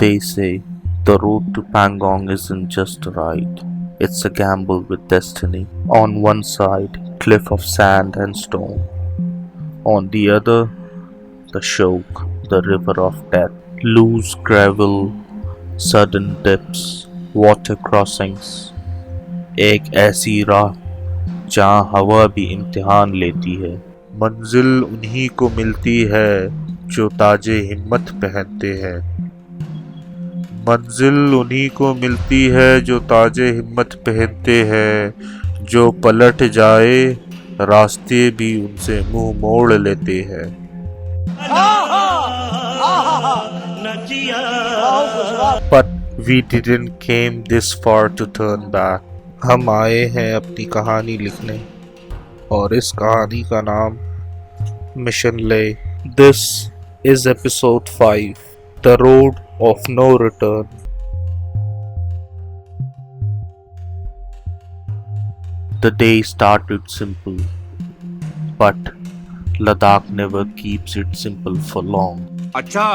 They say the road to Pangong isn't just a ride, it's a gamble with destiny. On one side, cliff of sand and stone. On the other, the Shok, the river of death. Loose gravel, sudden dips, water crossings. एक ऐसी राह जहाँ हवा भी इम्तिहान लेती है। मंजिल उन्हीं को मिलती है जो ताजे हिम्मत पहनते हैं। मंजिल उन्हीं को मिलती है जो ताजे हिम्मत पहनते हैं। जो पलट जाए रास्ते भी उनसे मुंह मोड़ लेते हैं। But we didn't came this far to turn back. हम आए हैं अपनी कहानी लिखने और इस कहानी का नाम मिशन ले। This is episode 5, The Road of No Return. The day started simple, but Ladakh never keeps it simple for long. अच्छा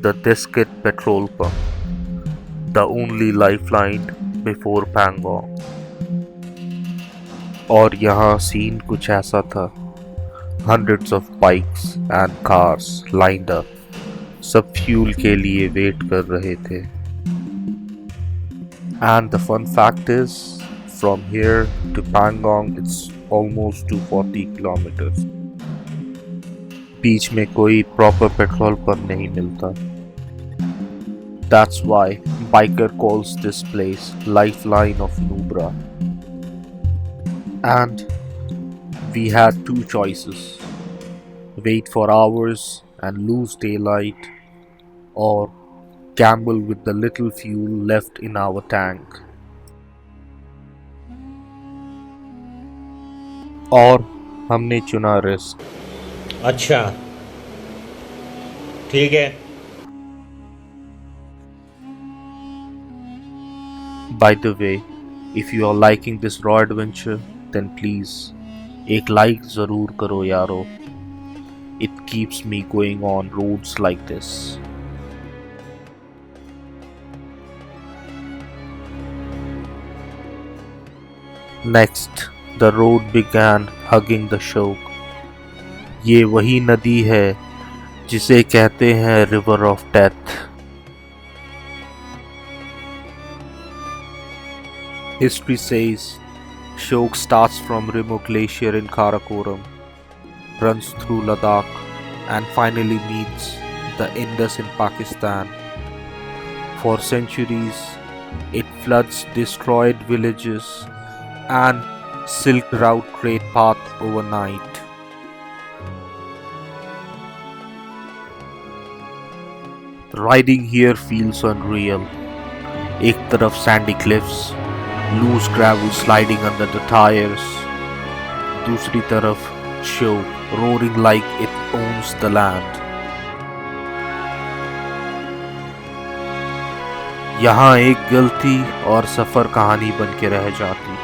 The Deskit petrol pump, the only lifeline before Pangong. और यहाँ सीन कुछ ऐसा था. Hundreds of bikes and cars lined up. सब fuel के लिए wait कर रहे थे. And the fun fact is, from here to Pangong it's almost 240 kilometers. बीच में कोई प्रॉपर पेट्रोल पंप नहीं मिलता. That's why biker calls this place Lifeline of Nubra. And we had two choices: wait for hours and lose daylight, or gamble with the little fuel left in our tank. और हमने चुना risk. अच्छा ठीक है। By the way, if you are liking this raw adventure, then please एक like ज़रूर करो यारो. It keeps me going on roads like this. Next, the road began hugging the Shok. ये वही नदी है जिसे कहते हैं River of Death. History says Shok starts from Rimo Glacier in Karakoram, runs through Ladakh, and finally meets the Indus in Pakistan. For centuries, it floods destroyed villages and Silk Route trade path overnight. Riding here feels unreal. एक तरफ sandy cliffs, loose gravel sliding under the tires. दूसरी तरफ Shok roaring like it owns the land. यहाँ एक गलती और सफर कहानी बन के रह जाती.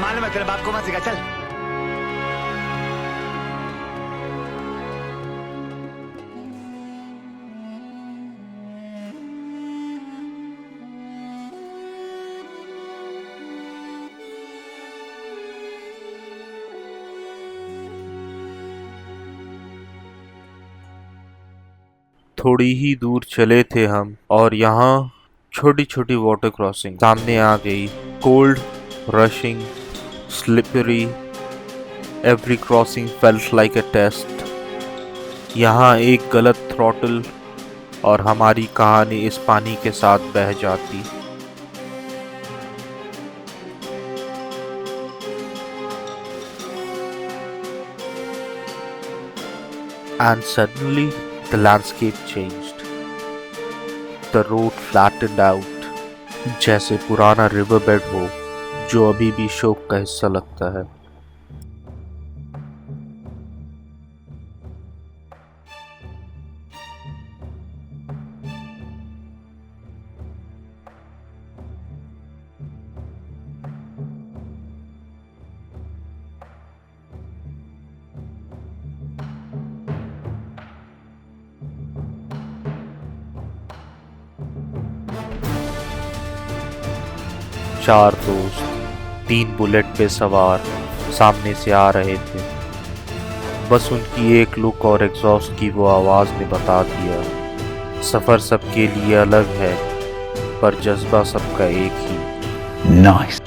मालूम है तेरे बाप को मत सिखा चल। थोड़ी ही दूर चले थे हम और यहाँ छोटी छोटी वाटर क्रॉसिंग सामने आ गई. Cold, rushing, slippery. Every crossing felt like a test. यहाँ एक गलत थ्रॉटल और हमारी कहानी इस पानी के साथ बह जाती. And suddenly the landscape changed. The road flattened out, जैसे पुराना riverbed हो जो अभी भी शोक का हिस्सा लगता है. 4 दोस्त 3 बुलेट पे सवार सामने से आ रहे थे। बस उनकी एक लुक और एग्जॉस्ट की वो आवाज ने बता दिया, सफर सबके लिए अलग है पर जज्बा सबका एक ही। Nice.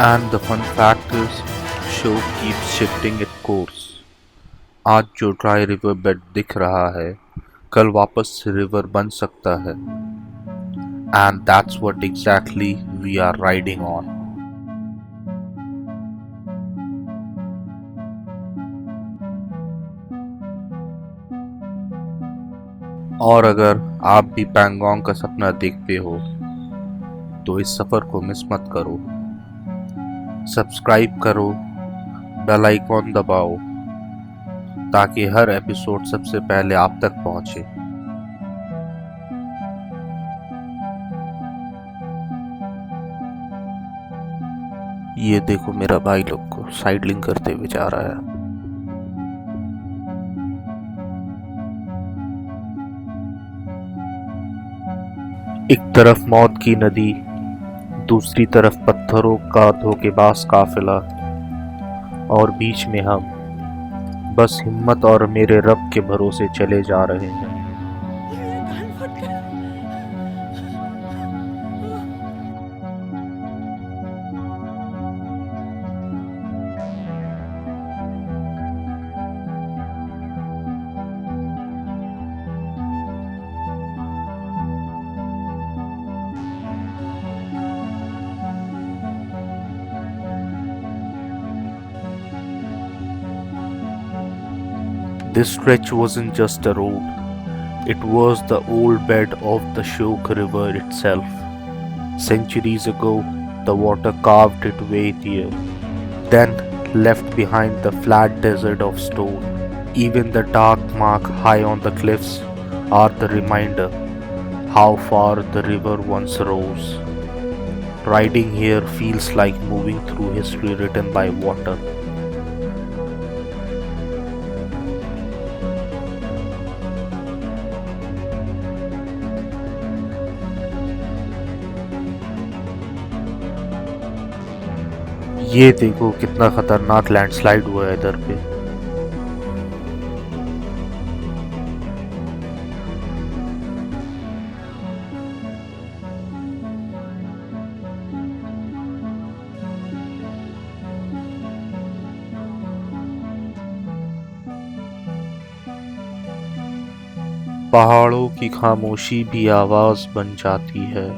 And the fun fact is, show keeps shifting its course. आज जो ड्राई रिवर बेड दिख रहा है कल वापस रिवर बन सकता है। And that's what exactly we are riding on. और अगर आप भी पैंगोंग का सपना देखते हो तो इस सफर को मिस मत करो। सब्सक्राइब करो, बेल आइकॉन दबाओ ताकि हर एपिसोड सबसे पहले आप तक पहुंचे। ये देखो मेरा भाई लोग को साइडलिंग करते हुए जा रहा है। एक तरफ मौत की नदी, दूसरी तरफ पत्थरों का धोखेबाज काफिला और बीच में हम बस हिम्मत और मेरे रब के भरोसे चले जा रहे हैं। This stretch wasn't just a road, it was the old bed of the Shok River itself. Centuries ago, the water carved its way here, then left behind the flat desert of stone. Even the dark mark high on the cliffs are the reminder how far the river once rose. Riding here feels like moving through history written by water. ये देखो कितना खतरनाक landslide हुआ है इधर पे। पहाड़ों की खामोशी भी आवाज बन जाती है।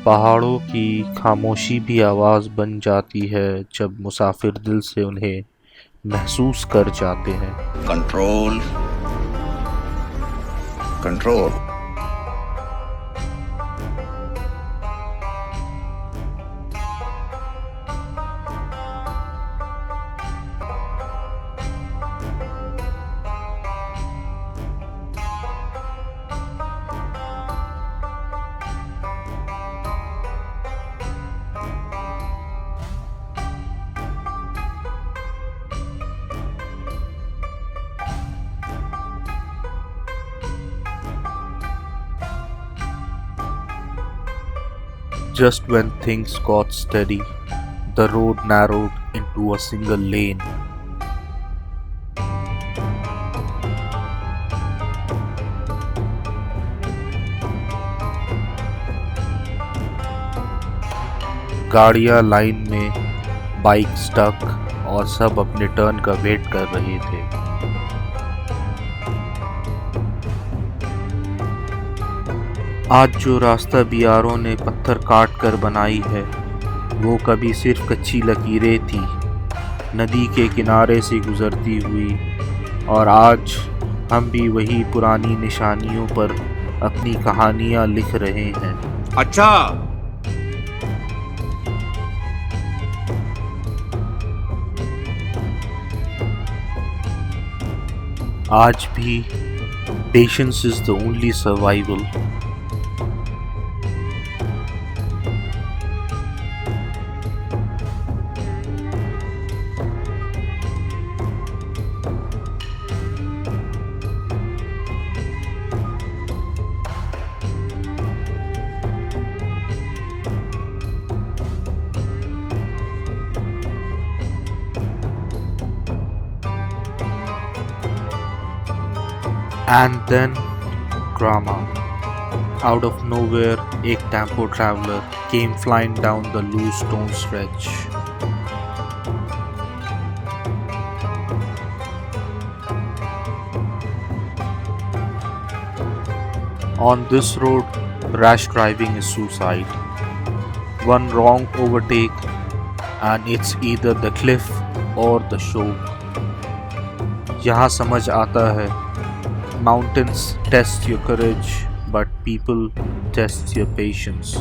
पहाड़ों की खामोशी भी आवाज़ बन जाती है जब मुसाफिर दिल से उन्हें महसूस कर जाते हैं। Control control. Just when things got steady, the road narrowed into a single lane. गाड़ियां लाइन में, बाइक स्टक और सब अपने टर्न का वेट कर रहे थे। आज जो रास्ता बियारों ने पत्थर काट कर बनाई है वो कभी सिर्फ कच्ची लकीरें थी, नदी के किनारे से गुजरती हुई, और आज हम भी वही पुरानी निशानियों पर अपनी कहानियां लिख रहे हैं। अच्छा। आज भी patience is the only survival. And then drama. Out of nowhere, एक tempo traveler came flying down the loose stone stretch. On this road, rash driving is suicide. One wrong overtake and it's either the cliff or the show. यहाँ समझ आता है, mountains test your courage, but people test your patience.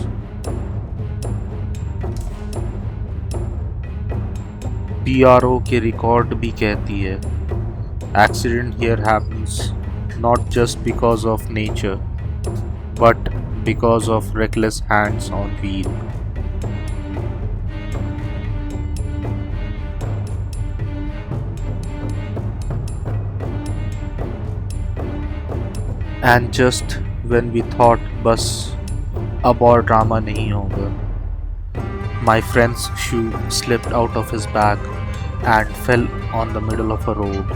PRO के record भी कहती है, accident here happens not just because of nature, but because of reckless hands on wheel. And just when we thought बस अब और drama नहीं होगा, my friend's shoe slipped out of his bag and fell on the middle of a road,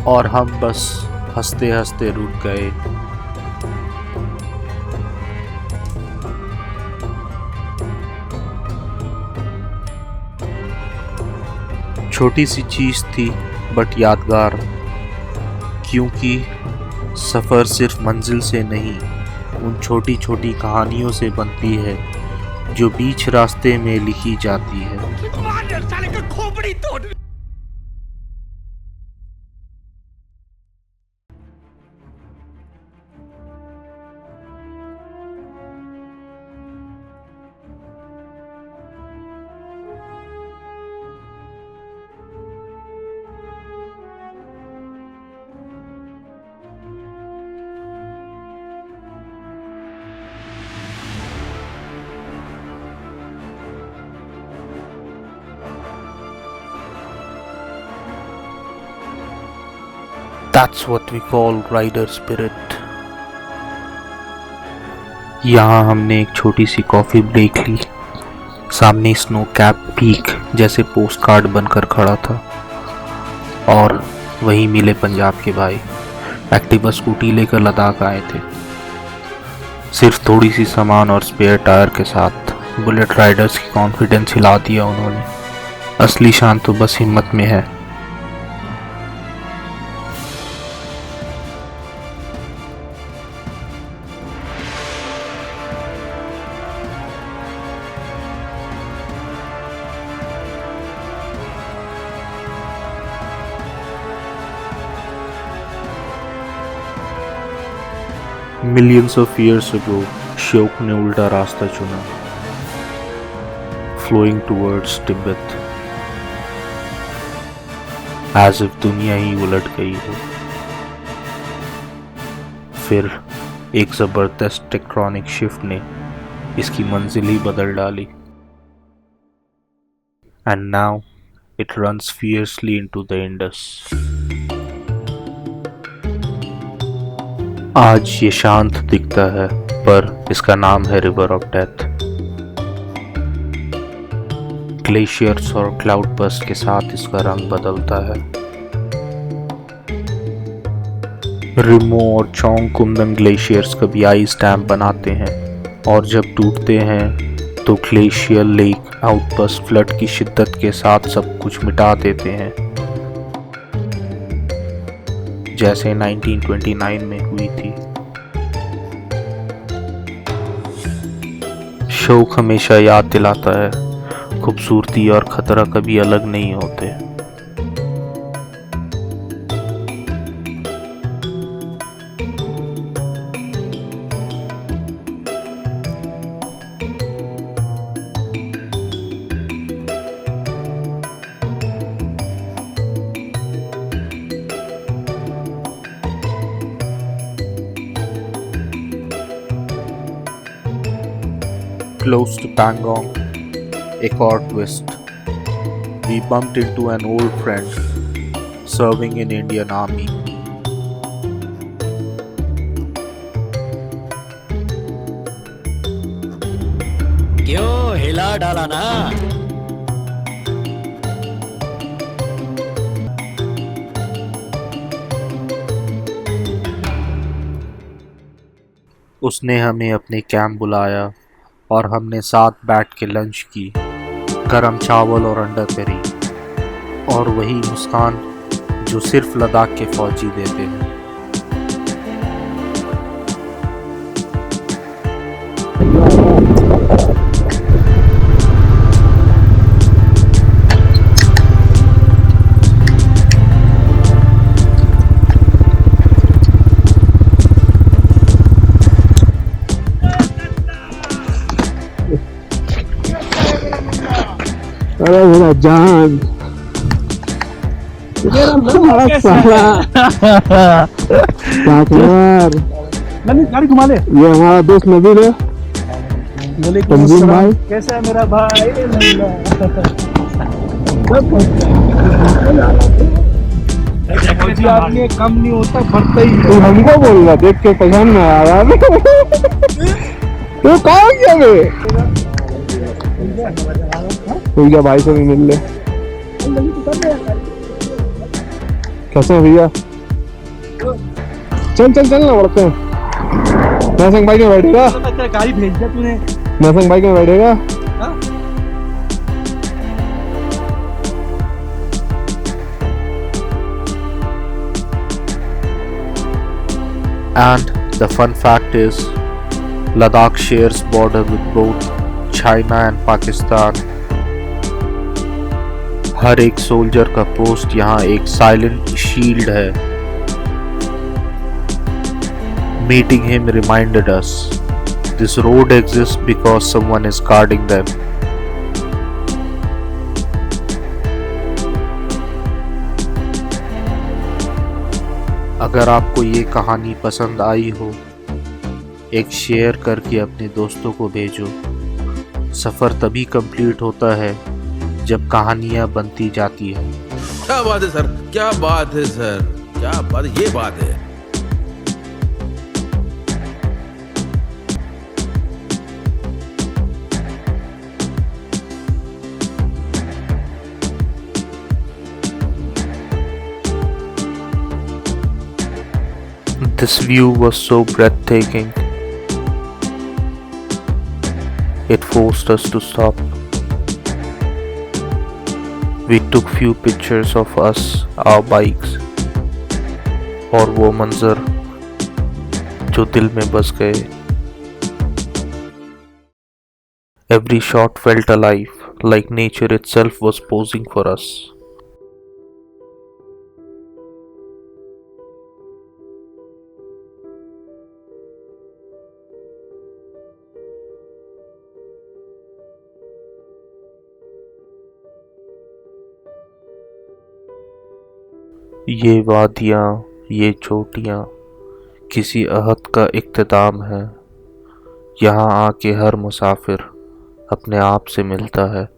और हम बस हंसते हंसते रुक गए। छोटी सी चीज थी बट यादगार, क्योंकि सफ़र सिर्फ मंजिल से नहीं, उन छोटी छोटी कहानियों से बनती है जो बीच रास्ते में लिखी जाती है। That's what we call rider spirit. यहाँ हमने एक छोटी सी कॉफ़ी ब्रेक ली। सामने स्नो कैप पीक जैसे पोस्ट कार्ड बनकर खड़ा था, और वहीं मिले पंजाब के भाई। एक्टिवा स्कूटी लेकर लद्दाख आए थे, सिर्फ थोड़ी सी सामान और स्पेयर टायर के साथ। बुलेट राइडर्स की कॉन्फिडेंस हिला दिया उन्होंने। असली शान तो बस हिम्मत में है। Millions of years ago, शोक ने उल्टा रास्ता चुना, flowing towards Tibet, as if दुनिया ही उलट गई हो। फिर एक जबरदस्त टेक्टोनिक शिफ्ट ने इसकी मंजिल ही बदल डाली, and now it runs fiercely into the Indus. आज ये शांत दिखता है, पर इसका नाम है रिवर ऑफ डेथ। ग्लेशियर्स और क्लाउड बर्स्ट के साथ इसका रंग बदलता है। रिमो और चोंग कुंदन ग्लेशियर्स कभी आइस डैम बनाते हैं, और जब टूटते हैं तो ग्लेशियर लेक आउटबर्स्ट फ्लड की शिद्दत के साथ सब कुछ मिटा देते हैं, जैसे 1929 में हुई थी। शौक हमेशा याद दिलाता है, खूबसूरती और खतरा कभी अलग नहीं होते। Close to Pangong, एक और twist. We bumped into an old friend serving in Indian Army. क्यों हिला डाला ना। उसने हमें अपने कैंप बुलाया और हमने साथ बैठ के लंच की, गरम चावल और अंडा करी, और वही मुस्कान जो सिर्फ लद्दाख के फौजी देते हैं। अरे मेरा जान हमारा साला यार गाड़ी घुमा ले। ये हमारा दोस्त नबील है। तंजीम भाई कैसा है मेरा भाई? आदमी कम नहीं होता, बढ़ता ही तू हमको बोल रहा, देख के पहचान में आ रहा तू कहाँ गया बे? भैया भाई से भी मिल ले। कैसे हैं भैया? चल चल चल ना बढ़ते हैं। मैसंग बाइक में बैठेगा? गाड़ी भेज दिया तूने। मैसंग बाइक में बैठेगा? And the fun fact is, Ladakh shares border with both China and Pakistan. हर एक सोल्जर का पोस्ट यहाँ एक साइलेंट शील्ड है. Meeting him reminded us, this road exists because someone is guarding them. अगर आपको ये कहानी पसंद आई हो, एक शेयर करके अपने दोस्तों को भेजो. सफ़र तभी कंप्लीट होता है जब कहानियाँ बनती जाती है. क्या बात है सर, क्या बात है सर, क्या बात, ये बात है. This view was so breathtaking. It forced us to stop. We took few pictures of us, our bikes, और वो मंजर जो दिल में बस गए. Every shot felt alive, like nature itself was posing for us. ये वादियाँ, ये चोटियाँ किसी अहद का इख्तिताम है. यहाँ आके हर मुसाफिर अपने आप से मिलता है.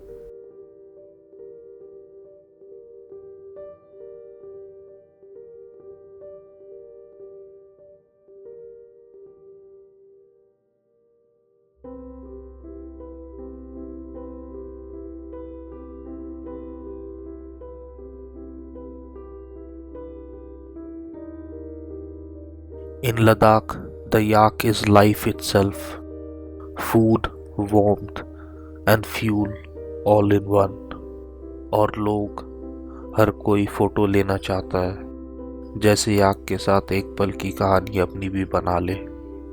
In Ladakh, the yak is life itself. Food, warmth, and fuel all in one. और लोग, हर कोई फोटो लेना चाहता है, जैसे याक के साथ एक पल की कहानी अपनी भी बना ले.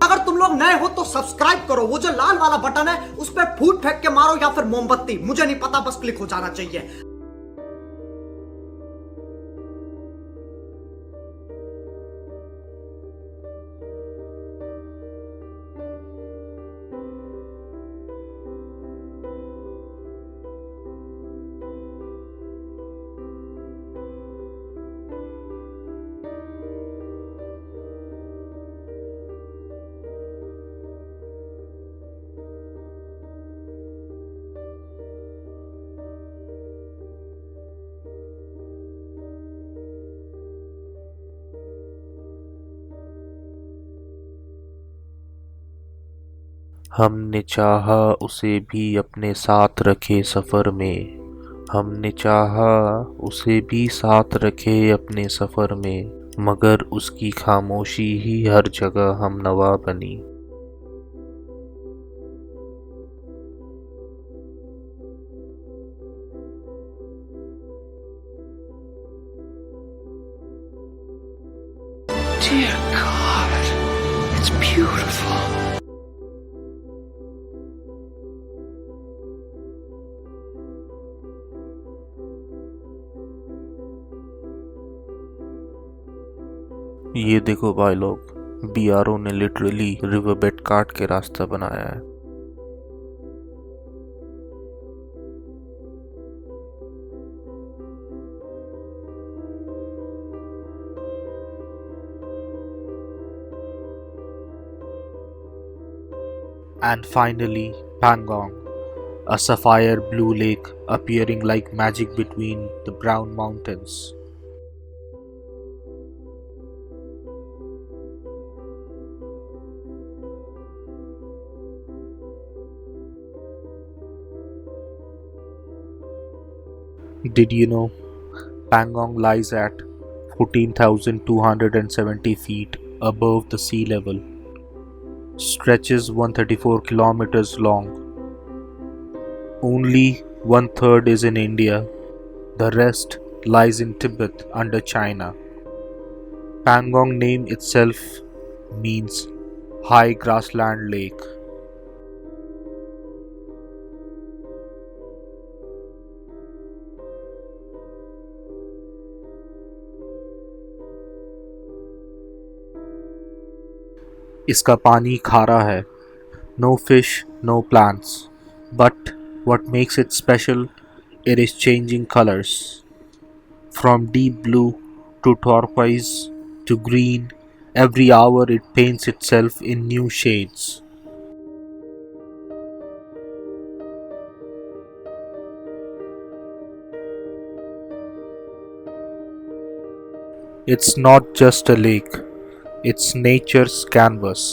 अगर तुम लोग नए हो तो सब्सक्राइब करो, वो जो लाल वाला बटन है उस पर फूट फेंक के मारो या फिर मोमबत्ती, मुझे नहीं पता, बस क्लिक हो जाना चाहिए. हमने चाहा उसे भी अपने साथ रखे सफर में, हमने चाहा उसे भी साथ रखे अपने सफर में, मगर उसकी खामोशी ही हर जगह हमनवा बनी। Dear God, it's beautiful. ये देखो भाई लोग, बीआरओ ने लिटरली रिवरबेड काट के रास्ता बनाया है। And finally, Pangong, a sapphire blue lake appearing like magic between the brown mountains. Did you know Pangong lies at 14,270 feet above the sea level, stretches 134 kilometers long. Only one third is in India, the rest lies in Tibet under China. Pangong name itself means high grassland lake. इसका पानी खारा है, no fish, no plants. But what makes it special, it is changing colors. From deep blue to turquoise to green, every hour it paints itself in new shades. It's not just a lake, it's nature's canvas.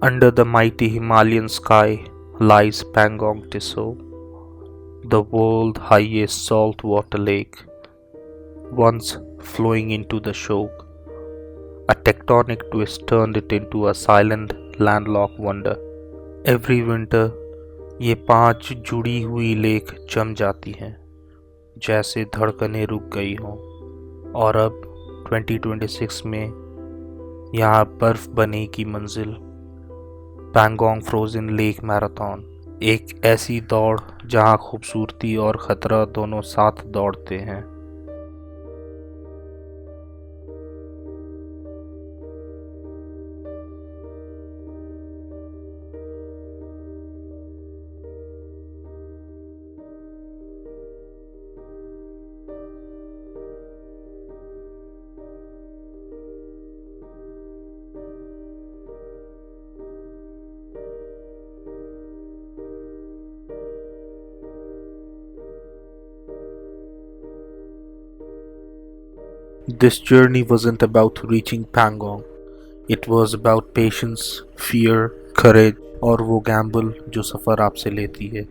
Under the mighty Himalayan sky lies Pangong Tso, the world's highest saltwater lake, once flowing into the Shok. A tectonic twist turned it into a silent, landlocked wonder. Every winter, ये 5 जुड़ी हुई lake जम जाती हैं, जैसे धड़कनें रुक गई हों। और अब 2026 में यहाँ बर्फ बने की मंजिल, पैंगोंग फ्रोजन लेक मैराथन, एक ऐसी दौड़ जहां खूबसूरती और खतरा दोनों साथ दौड़ते हैं। This journey wasn't about reaching Pangong. It was about patience, fear, courage और वो गैम्बल जो सफ़र आपसे लेती है।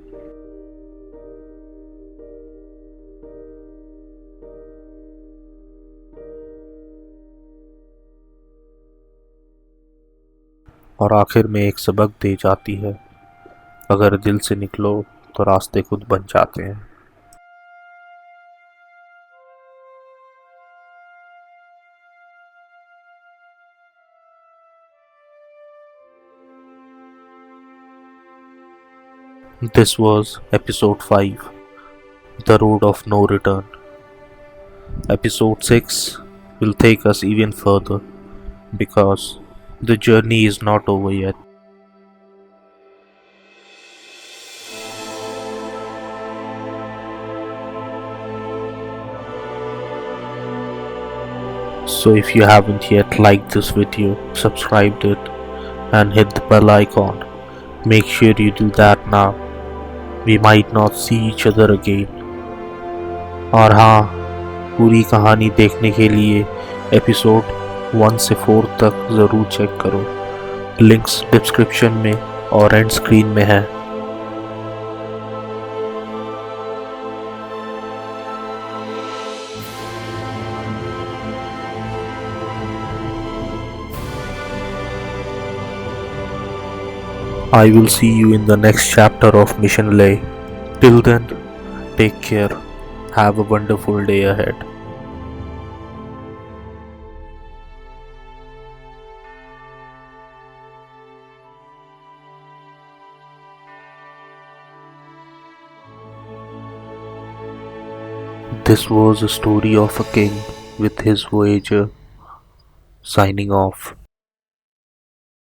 और आखिर में एक सबक दे जाती है, अगर दिल से निकलो तो रास्ते खुद बन जाते हैं। This was episode 5, The Road of No Return. Episode 6 will take us even further because the journey is not over yet. So if you haven't yet liked this video, subscribed it and hit the bell icon, make sure you do that now. We might not see each other again. और हाँ, पूरी कहानी देखने के लिए episode 1 से 4 तक ज़रूर चेक करो। लिंक्स डिस्क्रिप्शन में और एंड स्क्रीन में है। I will see you in the next chapter of Mission Lay. Till then, take care. Have a wonderful day ahead. This was a story of a king with his voyager. Signing off.